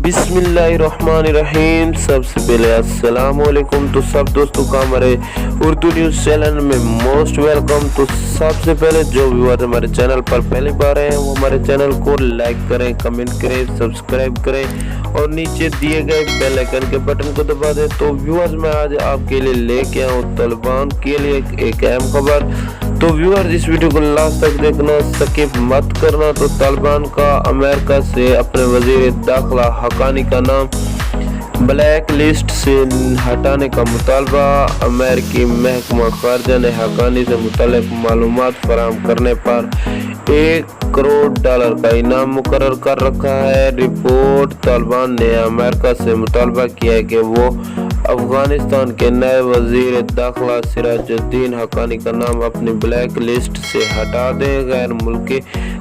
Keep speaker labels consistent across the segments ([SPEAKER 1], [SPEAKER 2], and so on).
[SPEAKER 1] बिस्मिल्लाहिर्रहमानिर्रहीम। सबसे पहले अस्सलाम वालेकुम। तो सब दोस्तों का हमारे उर्दू न्यूज़ चैनल में मोस्ट वेलकम। तो सबसे पहले जो व्यूअर हमारे चैनल पर पहली बार आए हैं वो हमारे चैनल को लाइक करें, कमेंट करें, सब्सक्राइब करें और नीचे दिए गए बेल आइकन के बटन को दबा दें। तो व्यूअर्स मैं आज आपके लिए लेके आया हूँ तालिबान के लिए एक अहम खबर। तो व्यूअर्स इस वीडियो को लास्ट तक देखना, स्किप मत करना। तो तालिबान का अमेरिका से अपने वजीर दाखिला हक्कानी का नाम ब्लैक लिस्ट से हटाने का मुतालबा। अमेरिकी महकमा खारजा ने हक्कानी से मुतल्लिक मालूमात फराहम करने पर $1 करोड़ का इनाम मुकर्रर कर रखा है। रिपोर्ट तालिबान ने अमेरिका से मुतालबा किया है कि वो अफगानिस्तान के नए वजीर दाखिला सिराजुद्दीन हक्कानी का नाम अपनी ब्लैक लिस्ट से हटा दें। गैर मुल्की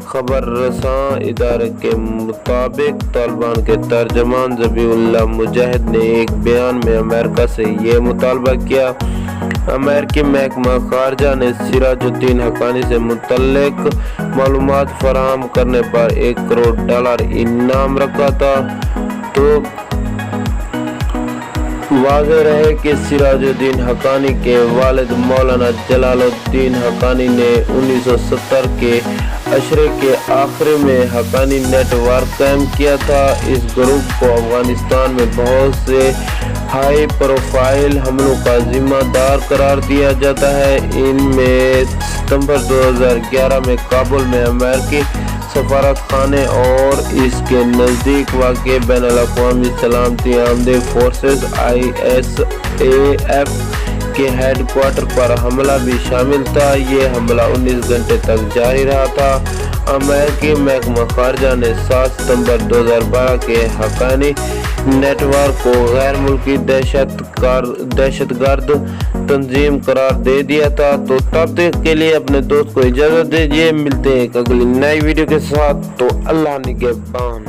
[SPEAKER 1] खबर रसां इदारे के मुताबिक तालिबान के तर्जमान ज़बीहुल्लाह मुजाहिद ने एक बयान में अमेरिका से ये मुतालबा किया। अमेरिकी महकमा खारजा ने सिराजुद्दीन हक्कानी से मुतल्लिक मालूमात फराहम करने पर $1 करोड़ इनाम रखा था। तो वाज़ेह रहे कि सिराजुद्दीन हक्कानी के वालिद मौलाना जलालुद्दीन हक्कानी ने 1970 के अशरे के आखिर में हक्कानी नेटवर्क कायम किया था। इस ग्रुप को अफगानिस्तान में बहुत से हाई प्रोफाइल हमलों का जिम्मेदार करार दिया जाता है। इनमें सितंबर 2011 में काबुल में अमेरिकी सफारत खाने और इसके नज़दीक वाक़ बैनुल-अक़वामी सलामती आमदे फोर्सेस ISAF के हेडक्वार्टर पर हमला भी शामिल था। ये हमला 19 घंटे तक जारी रहा था। अमेरिकी महकमा खारजा ने 7 सितंबर 2012 के हक्कानी नेटवर्क को गैर मुल्की दहशतगर्द तंजीम करार दे दिया था। तो तब तक के लिए अपने दोस्त को इजाज़त दीजिए। मिलते हैं एक अगली नई वीडियो के साथ। तो अल्लाह निगहबान।